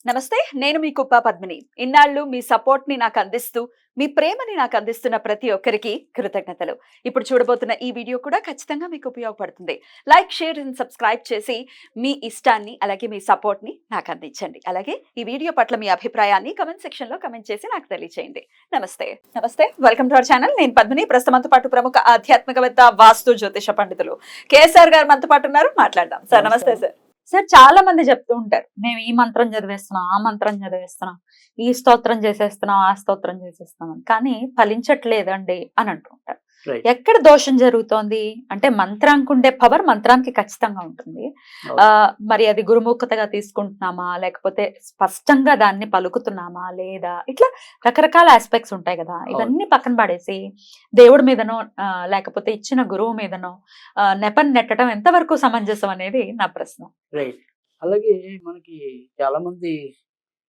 నమస్తే, నేను మీ కుప్ప పద్మిని. ఇన్నాళ్ళు మీ సపోర్ట్ ని నాకు అందిస్తూ, మీ ప్రేమని నాకు అందిస్తున్న ప్రతి ఒక్కరికి కృతజ్ఞతలు. ఇప్పుడు చూడబోతున్న ఈ వీడియో కూడా ఖచ్చితంగా మీకు ఉపయోగపడుతుంది. లైక్, షేర్ అండ్ సబ్స్క్రైబ్ చేసి మీ ఇష్టాన్ని అలాగే మీ సపోర్ట్ ని నాకు అందించండి. అలాగే ఈ వీడియో పట్ల మీ అభిప్రాయాన్ని కమెంట్ సెక్షన్ లో కమెంట్ చేసి నాకు తెలియజేయండి. నమస్తే, వెల్కమ్ టు అవర్ ఛానల్. నేను పద్మిని. ప్రస్తుతం మనతో పాటు ప్రముఖ ఆధ్యాత్మికవేత్త, వాస్తు జ్యోతిష పండితులు కేఎస్ఆర్ గారు మనతో పాటు ఉన్నారు. మాట్లాడదాం. సార్ నమస్తే. సార్ చాలా మంది చెప్తూ ఉంటారు, మేము ఈ మంత్రం చదివేస్తున్నాం, ఆ మంత్రం చదివేస్తున్నాం, ఈ స్తోత్రం చేసేస్తున్నాం, ఆ స్తోత్రం చేసేస్తున్నాం, కానీ ఫలించట్లేదండి అని అంటూ ఉంటారు. ఎక్కడ దోషం జరుగుతోంది అంటే మంత్రానికి ఉండే పవర్ మంత్రానికి ఖచ్చితంగా ఉంటుంది. మరి అది గురుముఖతగా తీసుకుంటున్నామా, లేకపోతే స్పష్టంగా దాన్ని పలుకుతున్నామా లేదా, ఇట్లా రకరకాల ఆస్పెక్ట్స్ ఉంటాయి కదా. ఇవన్నీ పక్కన పడేసి దేవుడి మీదనో లేకపోతే ఇచ్చిన గురువు మీదనో నెపం నెట్టడం ఎంతవరకు సమంజసం అనేది నా ప్రశ్న. రైట్. అలాగే మనకి చాలా మంది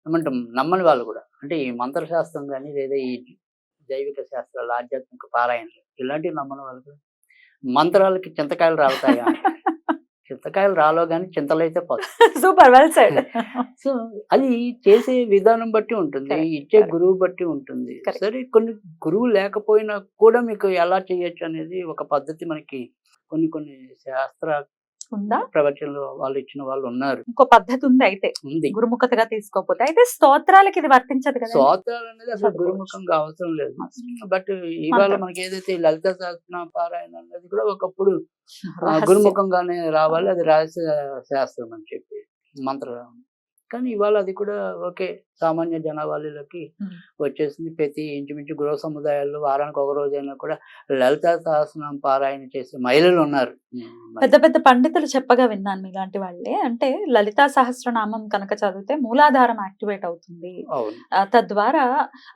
ఏమంటాం నమ్మని వాళ్ళు కూడా, అంటే ఈ మంత్రశాస్త్రం కానీ లేదా ఈ జైవిక శాస్త్రాలు, ఆధ్యాత్మిక పారాయణలు ఇలాంటివి నమ్మని వాళ్ళు కూడా మంత్రాలకి చింతకాయలు రాలుతాయా? చింతకాయలు రాలో కానీ చింతలు అయితే పోతాయి. Super, well said. సో అది చేసే విధానం బట్టి ఉంటుంది, ఇచ్చే గురువు బట్టి ఉంటుంది. సరే, కొన్ని గురువు లేకపోయినా కూడా మీకు ఎలా చేయొచ్చు అనేది ఒక పద్ధతి మనకి కొన్ని శాస్త్ర ఉందా, ప్రవచనలు వాళ్ళు ఇచ్చిన వాళ్ళు ఉన్నారు. ఇంకో పద్ధతి ఉంది అయితే, ఉంది. గురుముఖతగా తీసుకోకపోతే. అయితే స్తోత్రాలకి ఇది వర్తించదు కదా. స్తోత్రాలు అనేది అసలు గురుముఖంగా అవసరం లేదు. బట్ ఇవాళ మనకి ఏదైతే లలిత సహస్రనామ పారాయణ అనేది కూడా ఒకప్పుడు గురుముఖంగానే రావాలి, అది రహస్య శాస్త్రం అని చెప్పి మంత్రం. కానీ ఇవాళ అది కూడా ఓకే, సామాన్య జనాభాలకి వచ్చేసింది. ప్రతి ఇంచుమించు గృహ సముదాయాల్లో వారానికి ఒక రోజైనా కూడా లలిత సహస్రనామ పారాయణ చేసే మహిళలు ఉన్నారు. పెద్ద పెద్ద పండితులు చెప్పగా విన్నాను మీలాంటి వాళ్ళే. అంటే లలితా సహస్రనామం కనుక చదివితే మూలాధారం యాక్టివేట్ అవుతుంది, తద్వారా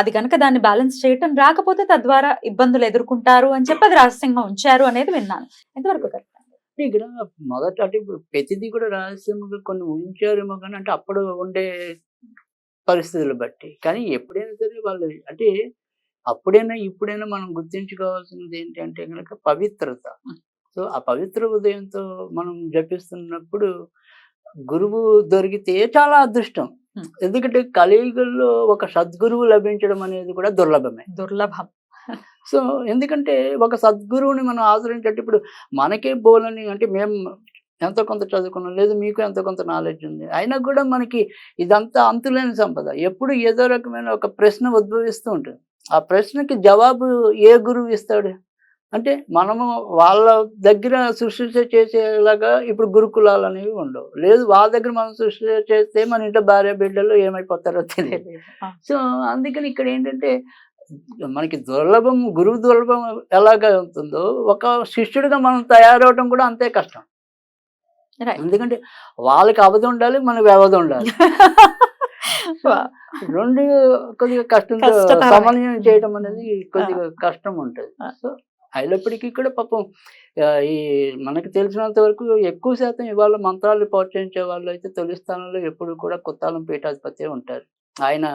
అది కనుక దాన్ని బ్యాలెన్స్ చేయటం రాకపోతే తద్వారా ఇబ్బందులు ఎదుర్కొంటారు అని చెప్పి అది రహస్యంగా ఉంచారు అనేది విన్నాను. ఎంతవరకు కరెక్ట్? ఇక్కడ మొదట అంటే ఇప్పుడు ప్రతిదీ కూడా రహస్యంగా కొన్ని ఉంచారేమో కానీ, అంటే అప్పుడు ఉండే పరిస్థితులు బట్టి. కానీ ఎప్పుడైనా సరే వాళ్ళు అంటే అప్పుడైనా ఇప్పుడైనా మనం గుర్తించుకోవాల్సింది ఏంటంటే కనుక పవిత్రత. సో ఆ పవిత్ర ఉదయంతో మనం జపిస్తున్నప్పుడు గురువు దొరికితే చాలా అదృష్టం. ఎందుకంటే కలియుగంలో ఒక సద్గురువు లభించడం అనేది కూడా దుర్లభం. సో ఎందుకంటే ఒక సద్గురువుని మనం ఆదరించే, ఇప్పుడు మనకే బోలని, అంటే మేము ఎంతో కొంత చదువుకున్నాం, లేదు మీకు ఎంతో కొంత నాలెడ్జ్ ఉంది, అయినా కూడా మనకి ఇదంతా అంతులేని సంపద. ఎప్పుడు ఏదో రకమైన ఒక ప్రశ్న ఉద్భవిస్తూ ఉంటుంది. ఆ ప్రశ్నకి జవాబు ఏ గురువు ఇస్తాడు? అంటే మనము వాళ్ళ దగ్గర సృష్టి చేసేలాగా ఇప్పుడు గురుకులాలు అనేవి ఉండవు. లేదు, వాళ్ళ దగ్గర మనం సృష్టి చేస్తే మన ఇంట్లో భార్య బిడ్డలు ఏమైపోతారో తెలియదు. సో అందుకని ఇక్కడ ఏంటంటే మనకి గురువు దుర్లభం ఎలాగ ఉంటుందో, ఒక శిష్యుడిగా మనం తయారవటం కూడా అంతే కష్టం. ఎందుకంటే వాళ్ళకి అవధి ఉండాలి, మనకి వ్యవధి ఉండాలి. రెండు కొద్దిగా కష్టంతో సమన్వయం చేయడం అనేది కొద్దిగా కష్టం ఉంటుంది. సో అయినప్పటికీ కూడా పాపం ఈ మనకి తెలిసినంత వరకు ఎక్కువ శాతం ఇవాళ మంత్రాలు ప్రోత్సహించే వాళ్ళు అయితే తొలి స్థానంలో ఎప్పుడు కూడా కొత్తాలం పీఠాధిపతి ఉంటారు. ఆయన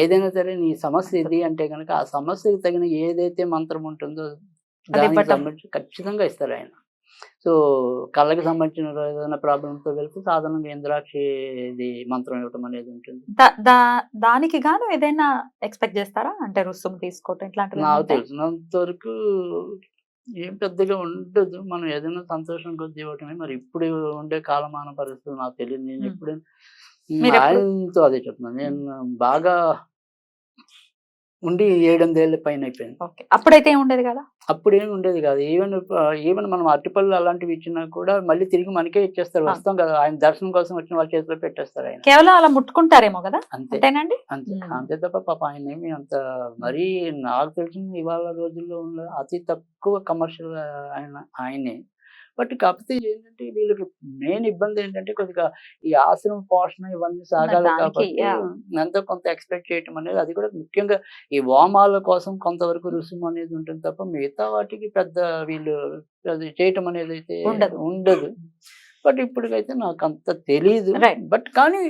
ఏదైనా సరే నీ సమస్య ఇది అంటే కనుక ఆ సమస్యకి తగిన ఏదైతే మంత్రం ఉంటుందో దానికి సంబంధించి ఖచ్చితంగా ఇస్తారు ఆయన. సో కళ్ళకి సంబంధించిన ఏదైనా ప్రాబ్లంతో వెళ్తే సాధారణంగా ఇంద్రాక్షి మంత్రం ఇవ్వటం అనేది ఉంటుంది. దానికి గాను ఏదైనా ఎక్స్పెక్ట్ చేస్తారా, అంటే రుసుము తీసుకోవటం ఇట్లాంటివి? నాకు తెలిసినంత వరకు ఏం పెద్దగా ఉండదు. మనం ఏదైనా సంతోషం కొద్ది ఇవ్వటమే. మరి ఇప్పుడు ఉండే కాలమాన పరిస్థితులు నాకు తెలియదు. నేను ఎప్పుడైనా ఆయనతో అదే చెప్తున్నాను, నేను బాగా ఉండి 7-8 ఏళ్ళ పైన అయిపోయింది. అప్పుడైతే ఉండేది కదా, అప్పుడేమి ఉండేది కాదు. ఈవెన్ మనం అరటిపళ్ళు అలాంటివి ఇచ్చినా కూడా మళ్ళీ తిరిగి మనకే ఇచ్చేస్తారు. వస్తాం కదా, ఆయన దర్శనం కోసం వచ్చిన వాళ్ళ చేతిలో పెట్టేస్తారు. ఆయన కేవలం అలా ముట్టుకుంటారేమో కదా, అంతేనండి. అంతే తప్ప పాప ఆయన ఏమి అంత మరీ, నాకు తెలిసిన ఇవాళ రోజుల్లో ఉన్న అతి తక్కువ కమర్షియల్ ఆయనే. బట్ కాకపోతే ఏంటంటే వీళ్ళకి మెయిన్ ఇబ్బంది ఏంటంటే కొద్దిగా ఈ ఆశ్రమ పోషణ ఇవన్నీ సాగాలి కాబట్టి ఎంతో కొంత ఎక్స్పెక్ట్ చేయటం అనేది, అది కూడా ముఖ్యంగా ఈ వామాల కోసం కొంతవరకు రుసుము అనేది ఉంటుంది తప్ప మిగతా వాటికి పెద్ద వీళ్ళు అది చేయటం అనేది అయితే ఉండదు. బట్ ఇప్పటికైతే నాకు అంత తెలీదు. బట్ కానీ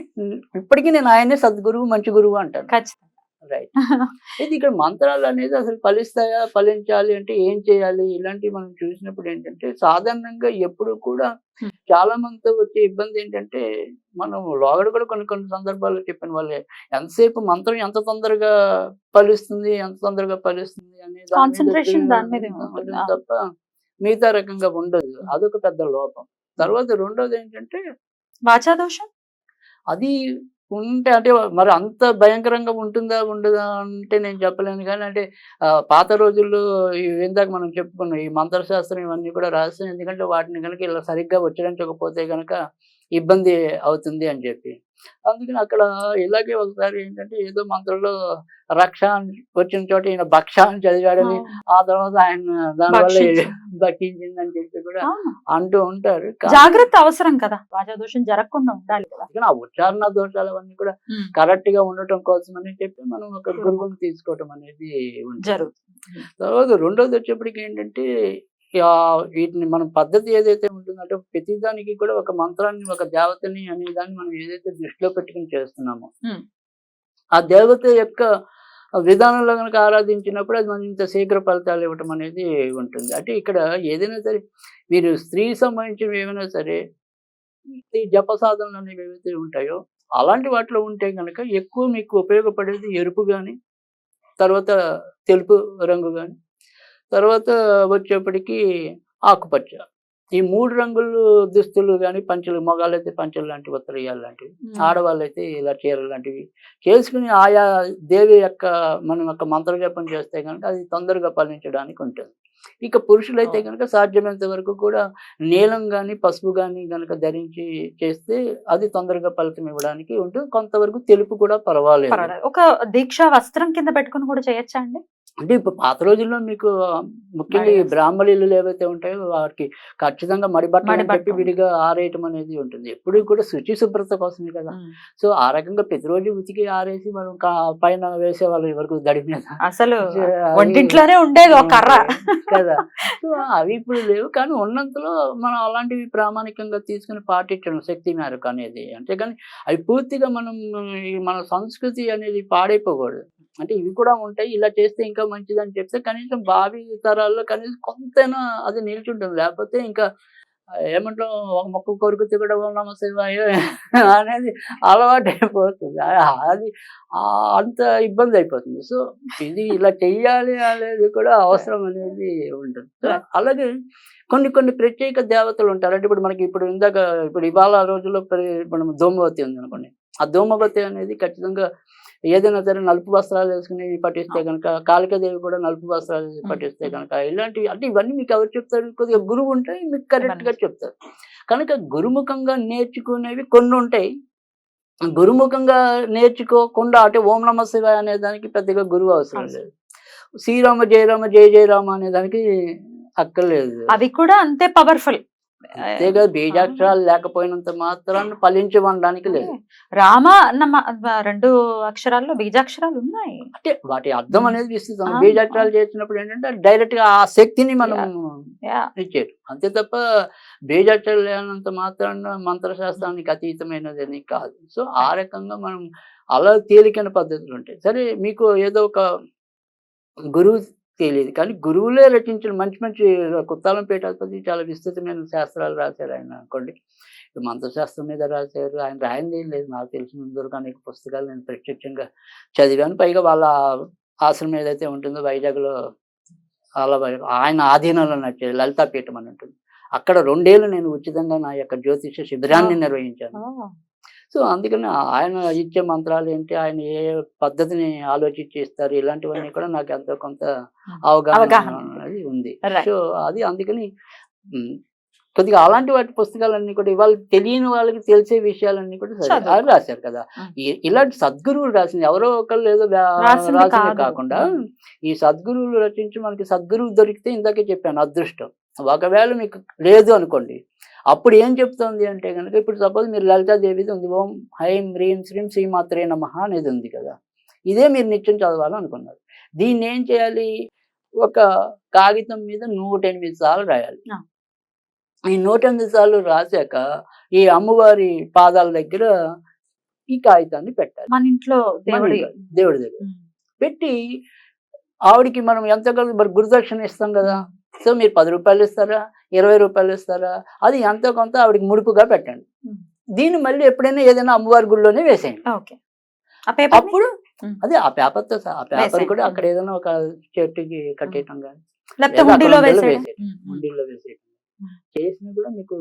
ఇప్పటికీ నేను ఆయనే సద్గురువు, మంచి గురువు అంటాను. రైట్. ఇది ఇక్కడ మంత్రాలు అనేది అసలు ఫలిస్తాయా, ఫలించాలి అంటే ఏం చేయాలి, ఇలాంటివి మనం చూసినప్పుడు ఏంటంటే సాధారణంగా ఎప్పుడు కూడా చాలా మందితో వచ్చే ఇబ్బంది ఏంటంటే, మనం లోగడ కూడా కొన్ని కొన్ని సందర్భాల్లో చెప్పాను. వాళ్ళు ఎంతసేపు మంత్రం ఎంత తొందరగా ఫలిస్తుంది, ఎంత తొందరగా ఫలిస్తుంది అనే దాని మీద కాన్సంట్రేషన్ దాని మీదే ఉంటుంది. ఉంటుంది తప్ప, మిగతా రకంగా ఉండదు. అదొక పెద్ద లోపం. తర్వాత రెండోదేంటంటే, వాచా దోషం? అది ఉంటే అంటే మరి అంత భయంకరంగా ఉంటుందా? ఉండదా? అంటే నేను చెప్పలేను గానీ, అంటే పాత రోజుల్లో ఇందాక మనం చెప్పుకున్నాం. ఈ మంత్రశాస్త్రం ఇవన్నీ కూడా రహస్యం. ఎందుకంటే వాటిని గనక ఇలా సరిగ్గా ఉచ్చరించకపోతే గనక ఇబ్బంది అవుతుంది అని చెప్పి. అందుకని అక్కడ ఇలాగే ఒకసారి ఏంటంటే ఏదో మంత్రంలో రక్ష అని వచ్చిన చోట ఈయన భక్ష అని చదివాడని, ఆ తర్వాత ఆయన దానివల్ల దక్కించిందని చెప్పి కూడా అంటూ ఉంటారు. జాగ్రత్త అవసరం కదా, వాచా దోషం జరగకుండా ఉండాలి కదా. అందుకని ఆ ఉచ్చారణ దోషాలు అవన్నీ కూడా కరెక్ట్ గా ఉండటం కోసం అని చెప్పి మనం ఒక గురువుని తీసుకోవటం అనేది జరుగుతుంది. తర్వాత రెండోది వచ్చేప్పటికి ఏంటంటే, వీటిని మనం పద్ధతి ఏదైతే ఉంటుందంటే ప్రతిదానికి కూడా ఒక మంత్రాన్ని, ఒక దేవతని అనే దాన్ని మనం ఏదైతే దృష్టిలో పెట్టుకుని చేస్తున్నామో, ఆ దేవత యొక్క విధానంలో కనుక ఆరాధించినప్పుడు అది మనం ఇంత శీఘ్ర ఫలితాలు ఇవ్వటం అనేది ఉంటుంది. అంటే ఇక్కడ ఏదైనా సరే మీరు స్త్రీకి సంబంధించినవి ఏమైనా సరే, ఈ జప సాధనలు అనేవి ఏవైతే ఉంటాయో అలాంటి వాటిలో ఉంటే గనక ఎక్కువ మీకు ఉపయోగపడేది ఎరుపు గాని, తర్వాత తెలుపు రంగు గాని, తర్వాత వచ్చేప్పటికి ఆకుపచ్చ. ఈ 3 రంగులు దుస్తులు గాని, పంచెలు, మగాళ్ళైతే పంచెలు లాంటి వస్త్రయాలు లాంటివి, ఆడవాళ్ళైతే ఇలా చీరలు లాంటివి చేసుకుని ఆయా దేవి యొక్క మనం యొక్క మంత్ర జపం చేస్తే గనక అది తొందరగా ఫలించడానికి ఉంటుంది. ఇక పురుషులైతే గనక సాధ్యమైనంత వరకు కూడా నీలం గాని, పసుపు గాని గనక ధరించి చేస్తే అది తొందరగా ఫలితం ఇవ్వడానికి ఉంటుంది. కొంతవరకు తెలుపు కూడా పర్వాలేదు. ఒక దీక్షా వస్త్రం కింద పెట్టుకుని కూడా చేయొచ్చా అండి? అంటే ఇప్పుడు పాత రోజుల్లో మీకు ముఖ్యంగా ఈ బ్రాహ్మణులు ఏవైతే ఉంటాయో వాటికి ఖచ్చితంగా మడిబట్టలు అని చెప్పి విడిగా ఆరేయటం అనేది ఉంటుంది. ఎప్పుడు కూడా శుచి శుభ్రత కోసమే కదా. సో ఆ రకంగా ప్రతిరోజు ఉతికి ఆరేసి మనం పైన వేసేవాళ్ళు ఎవరికి దడి మీద, అసలు వంటింట్లోనే ఉండేది ఒక కర్ర కదా. సో అవి ఇప్పుడు లేవు, కానీ ఉన్నంతలో మనం అలాంటివి ప్రామాణికంగా తీసుకుని పాటించడం శక్తి మేరకు అనేది. అంతేగాని అవి పూర్తిగా మనం మన సంస్కృతి అనేది పాడైపోకూడదు. అంటే ఇవి కూడా ఉంటాయి, ఇలా చేస్తే ఇంకా మంచిదని చెప్తే కనీసం భావి తరాల్లో కనీసం కొంతైనా అది నిల్చుంటుంది. లేకపోతే ఇంకా ఏమంటాం, ఒక మొక్క కొరుకుతే కూడా ఓం నమః శివాయ అనేది అలవాటైపోతుంది. అది అంత ఇబ్బంది అయిపోతుంది. సో ఇది ఇలా చెయ్యాలి అనేది కూడా అవసరం అనేది ఉంటుంది. అలాగే కొన్ని కొన్ని ప్రత్యేక దేవతలు ఉంటారు. అంటే ఇప్పుడు మనకి ఇప్పుడు ఇవాళ రోజుల్లో మనం ధూమవతి ఉంది అనుకోండి. ఆ ధూమవతి అనేది ఖచ్చితంగా ఏదైనా సరే నలుపు వస్త్రాలు వేసుకుని పఠిస్తే కనుక, కాళికాదేవి కూడా నలుపు వస్త్రాలు పఠిస్తే కనుక, ఇలాంటివి అంటే ఇవన్నీ మీకు ఎవరు చెప్తారు? కొద్దిగా గురువు ఉంటే మీకు కరెక్ట్ గా చెప్తారు. కనుక గురుముఖంగా నేర్చుకునేవి కొన్ని ఉంటాయి. గురుముఖంగా నేర్చుకోకుండా అంటే ఓం నమః శివాయ అనే దానికి పెద్దగా గురువు అవసరం లేదు. శ్రీరామ జయరామ జయ జయరామ అనే దానికి అక్కర్లేదు. అది కూడా అంతే పవర్ఫుల్. అంతేగా, బీజాక్షరాలు లేకపోయినంత మాత్రాన్ని ఫలించమనడానికి లేదు. రామ అన్న 2 అక్షరాల్లో బీజాక్షరాలు ఉన్నాయి. అంటే వాటి అర్థం అనేది విస్తృతం. బీజాక్షరాలు చేసినప్పుడు ఏంటంటే డైరెక్ట్ గా ఆ శక్తిని మనం ఇచ్చేది. అంతే తప్ప బీజాక్షరాలు లేనంత మాత్రాన మంత్రశాస్త్రానికి అతీతమైనది కాదు. సో ఆ రకంగా మనం అలా తేలికైన పద్ధతులు ఉంటాయి. సరే, మీకు ఏదో ఒక గురువు తెలియదు, కానీ గురువులే రచించిన మంచి మంచి కుత్తాలం పీఠాధిపతి చాలా విస్తృతమైన శాస్త్రాలు రాశారు ఆయన అనుకోండి. మంత్రశాస్త్రం మీద రాశారు. ఆయన రాయింది ఏం లేదు, నాకు తెలిసినంత వరకు అనేక పుస్తకాలు నేను ప్రత్యక్షంగా చదివాను. పైగా వాళ్ళ ఆశ్రమం ఏదైతే ఉంటుందో వైజాగ్లో, అలా ఆయన ఆధీనంలో నడిచేది లలితాపీఠం అని ఉంటుంది. అక్కడ 2 ఏళ్ళు నేను ఉచితంగా నా యొక్క జ్యోతిష శిబిరాన్ని నిర్వహించాను. సో అందుకని ఆయన ఇచ్చే మంత్రాలు ఏంటి, ఆయన ఏ పద్ధతిని ఆలోచించి ఇస్తారు, ఇలాంటివన్నీ కూడా నాకు ఎంతో కొంత అవగాహన అనేది ఉంది. సో అది అందుకని కొద్దిగా అలాంటి వాటి పుస్తకాలన్నీ కూడా ఇవాళ తెలియని వాళ్ళకి తెలిసే విషయాలన్నీ కూడా రాశారు కదా. ఇలాంటి సద్గురువులు రాసింది ఎవరో ఒకళ్ళు ఏదో రాసింది కాకుండా, ఈ సద్గురువులు రచించి మనకి సద్గురువు దొరికితే ఇందాకే చెప్పాను అదృష్టం. ఒకవేళ మీకు లేదు అనుకోండి, అప్పుడు ఏం చెప్తుంది అంటే కనుక, ఇప్పుడు సపోజ్ మీరు లలితాదేవిది ఉంది, ఓం హైం హ్రీం శ్రీం శ్రీమాత్రే నమః అనేది ఉంది కదా. ఇదే మీరు నిత్యం చదవాలనుకున్నారు. దీన్ని ఏం చేయాలి? ఒక కాగితం మీద 108 సార్లు రాయాలి. ఈ 108 సార్లు రాశాక ఈ అమ్మవారి పాదాల దగ్గర ఈ కాగితాన్ని పెట్టాలి. మన ఇంట్లో దేవుడి దగ్గర పెట్టి ఆవిడికి మనం ఎంత మరి గురుదక్షిణ ఇస్తాం కదా, సో మీరు 10 రూపాయలు ఇస్తారా, 20 రూపాయలు ఇస్తారా, అది ఎంతో కొంత ఆవిడకి ముడుపుగా పెట్టండి. దీన్ని మళ్ళీ ఎప్పుడైనా ఏదైనా అమ్మవారి గుడిలోనే వేసేయండి. ఓకే. ఆ పేపర్ అప్పుడు అదే ఆ పేపర్తో ఆ పేపర్ వేసేయండి. కూడా అక్కడ ఏదైనా ఒక చెట్టుకి కట్టేయటం కానీ లేకపోతే లేదా హుండీలో అక్కడ వేసేయడం. వేసేయటం, హుండీలో వేసేయటం చేసినా కూడా మీకు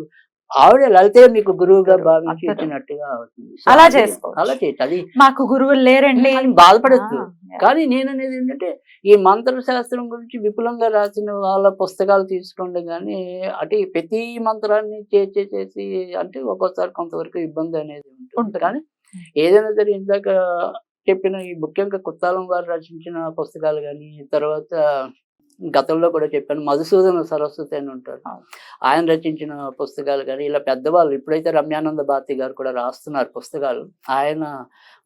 ఆవిడ లలితే మీకు గురువుగా భావించి అద్భుతం. ఇచ్చినట్టుగా అవుతుంది. సో అలా అది చేసుకోవచ్చు. అలా చేయొచ్చు. అది మాకు గురువులు లేరండి అని బాధపడద్దు. ఆ, కానీ నేననేది ఏంటంటే ఈ మంత్ర శాస్త్రం గురించి విపులంగా రాసిన వాళ్ళ పుస్తకాలు తీసుకోండి కానీ అటు ప్రతి మంత్రాన్ని చేసి అంటే ఒక్కోసారి కొంతవరకు ఇబ్బంది అనేది ఉంటుంది. ఉంటుంది. కానీ ఏదైనా సరే ఇందాక చెప్పిన ఈ ముఖ్యంగా కుత్తాలం వారు రచించిన పుస్తకాలు కానీ తర్వాత గతంలో కూడా చెప్పాను మధుసూదన సరస్వతి అని ఉంటారు, ఆయన రచించిన పుస్తకాలు కానీ ఇలా పెద్దవాళ్ళు ఇప్పుడైతే రమ్యానంద భారతి గారు కూడా రాస్తున్నారు పుస్తకాలు. ఆయన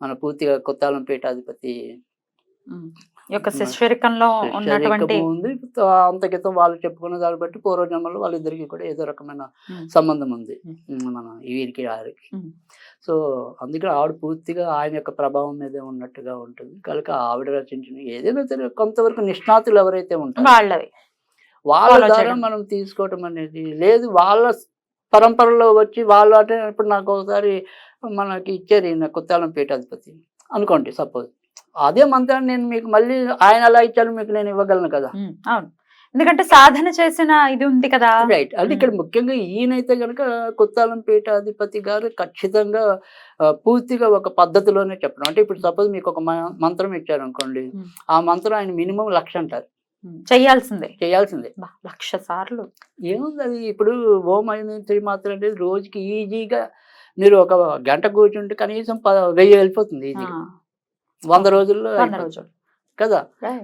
మన పూర్తిగా కుత్తాలం పీఠాధిపతి యొక్క శిష్యరికంలో ఉన్నటువంటి ఉంది. అంత క్రితం వాళ్ళు చెప్పుకున్న దాన్ని బట్టి పూర్వజన్మలో వాళ్ళిద్దరికి కూడా ఏదో రకమైన సంబంధం ఉంది మన వీరికి ఆరికి. సో అందుకే ఆవిడ పూర్తిగా ఆయన యొక్క ప్రభావం మీదే ఉన్నట్టుగా ఉంటుంది కనుక ఆవిడ రచించిన ఏదైనా సరే కొంతవరకు నిష్ణాతులు ఎవరైతే ఉంటారో వాళ్ళవి వాళ్ళ follow ద్వారా చేయడం. మనం తీసుకోవటం అనేది లేదు. వాళ్ళ పరంపరలో వచ్చి వాళ్ళు అంటే ఇప్పుడు నాకు ఒకసారి మనకి ఇచ్చారు ఈయన కుత్తాలం పీఠాధిపతి అనుకోండి సపోజ్, అదే మంత్రాన్ని నేను మీకు మళ్ళీ ఆయన ఎలా ఇచ్చారు మీకు నేను ఇవ్వగలను కదా. అవును, ఎందుకంటే సాధన చేసిన ఇది ఉంది కదా. రైట్. అంటే ఇక్కడ ముఖ్యంగా ఈయనైతే కనుక కుత్తాలం పీఠాధిపతి గారు ఖచ్చితంగా పూర్తిగా ఒక పద్ధతిలోనే చెప్పడం. అంటే ఇప్పుడు సపోజ్ మీకు ఒక మంత్రం ఇచ్చారు అనుకోండి, ఆ మంత్రం ఆయన మినిమం 1,00,000 అంటారు చేయాల్సిందే. 1,00,000 సార్లు ఏముంది అది. ఇప్పుడు ఓం అయిన శ్రీమాత్ర అనేది రోజుకి ఈజీగా మీరు ఒక గంట కూర్చుంటే కనీసం 1000 వెళ్ళిపోతుంది ఈజీగా 100 రోజుల్లో 100 రోజులు కదా.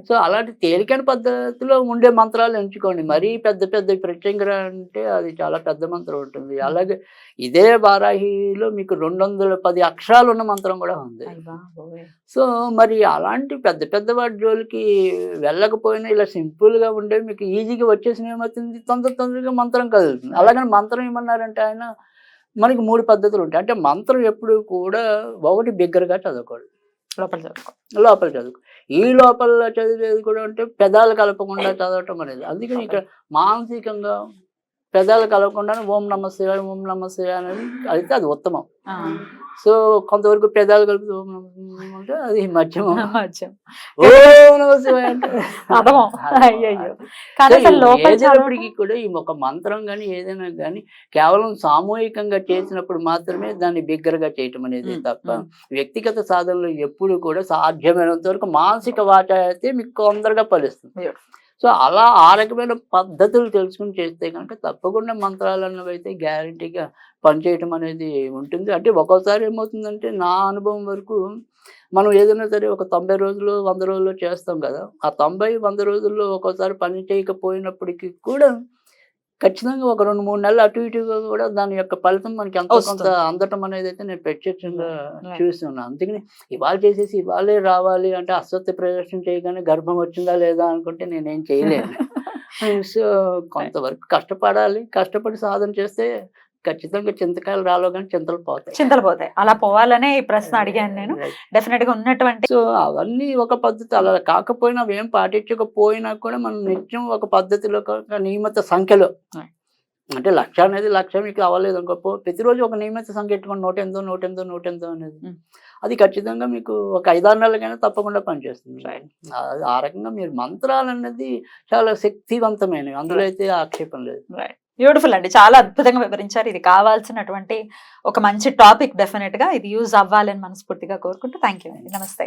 సో అలాంటి తేలికైన పద్ధతిలో ఉండే మంత్రాలు ఎంచుకోండి. మరీ పెద్ద పెద్ద ప్రత్యంగా అంటే అది చాలా పెద్ద మంత్రం ఉంటుంది. అలాగే ఇదే వారాహిలో మీకు 210 అక్షరాలు ఉన్న మంత్రం కూడా ఉంది. సో మరి అలాంటి పెద్ద పెద్ద వాటి జోలికి వెళ్ళకపోయినా ఇలా సింపుల్గా ఉండే మీకు ఈజీగా వచ్చేసిన ఏమవుతుంది, తొందరగా మంత్రం కదులుతుంది. అలాగని మంత్రం ఏమన్నారంటే ఆయన మనకి 3 పద్ధతులు ఉంటాయి. అంటే మంత్రం ఎప్పుడు కూడా ఒకటి బిగ్గరగా చదవకూడదు, లోపల చదువుకో. ఈ లోపల చదివేది కూడా అంటే పెదాలు కలపకుండా చదవటం అనేది. అందుకని ఇక్కడ మానసికంగా పెదాలు కలపకుండా ఓం నమ శివాయ ఓం నమ శివాయ అనేది అయితే అది ఉత్తమం. సో కొంతవరకు పెదాలు కలిపి ఓం నమ శివాయ అంటే అది మధ్యమం. ఓం నమ శివాయ అంటే ఏదైనప్పటికీ కూడా ఈ ఒక మంత్రం కానీ ఏదైనా కానీ కేవలం సామూహికంగా చేసినప్పుడు మాత్రమే దాన్ని బిగ్గరగా చేయటం అనేది తప్ప వ్యక్తిగత సాధనలో ఎప్పుడు కూడా సాధ్యమైనంత వరకు మానసిక వాచ అయితే మీకు తొందరగా ఫలిస్తుంది. సో అలా ఆ రకమైన పద్ధతులు తెలుసుకుని చేస్తే కనుక తప్పకుండా మంత్రాలు అన్నవి అయితే గ్యారంటీగా పనిచేయటం అనేది ఉంటుంది. అంటే ఒక్కోసారి ఏమవుతుందంటే నా అనుభవం వరకు మనం ఏదైనా సరే ఒక 90 రోజులు 100 రోజుల్లో చేస్తాం కదా, ఆ 90-100 రోజుల్లో ఒక్కోసారి పని చేయకపోయినప్పటికీ కూడా ఖచ్చితంగా ఒక 2-3 నెలలు అటు ఇటుగా కూడా దాని యొక్క ఫలితం మనకి ఎంతో కొంత అందటం అనేది అయితే నేను ప్రత్యక్షంగా చూస్తున్నాను. అందుకని ఇవాళ చేసేసి ఇవాళే రావాలి అంటే అసత్య ప్రదర్శన చేయగానే గర్భం వచ్చిందా లేదా అనుకుంటే నేనేం చేయలేను. సో కొంతవరకు కష్టపడాలి, కష్టపడి సాధన చేస్తే ఖచ్చితంగా చింతకాయలు రాలో కానీ చింతలు పోతాయి. అలా పోవాలనే ఈ ప్రశ్న అడిగాను నేను. డెఫినెట్ గా ఉన్నటువంటి సో అవన్నీ ఒక పద్ధతి. అలా కాకపోయినా అవి ఏం పాటించకపోయినా కూడా మనం నిత్యం ఒక పద్ధతిలో ఒక నియమిత సంఖ్యలో అంటే 1,00,000 అనేది 1,00,000 మీకు అవ్వలేదు అనుకో, ప్రతిరోజు ఒక నియమిత సంఖ్య ఎట్టుకోండి, 108 అనేది అది ఖచ్చితంగా మీకు ఒక 5-6 నెలలకైనా తప్పకుండా పనిచేస్తుంది. ఆ రకంగా మీరు మంత్రాలు అనేది చాలా శక్తివంతమైనవి, అందులో అయితే ఆక్షేపం లేదు. బ్యూటిఫుల్ అండి, చాలా అద్భుతంగా వివరించారు. ఇది కావాల్సినటువంటి ఒక మంచి టాపిక్. డెఫినెట్ గా ఇది యూజ్ అవ్వాలని మనస్ఫూర్తిగా కోరుకుంటూ థ్యాంక్ యూ అండి. నమస్తే.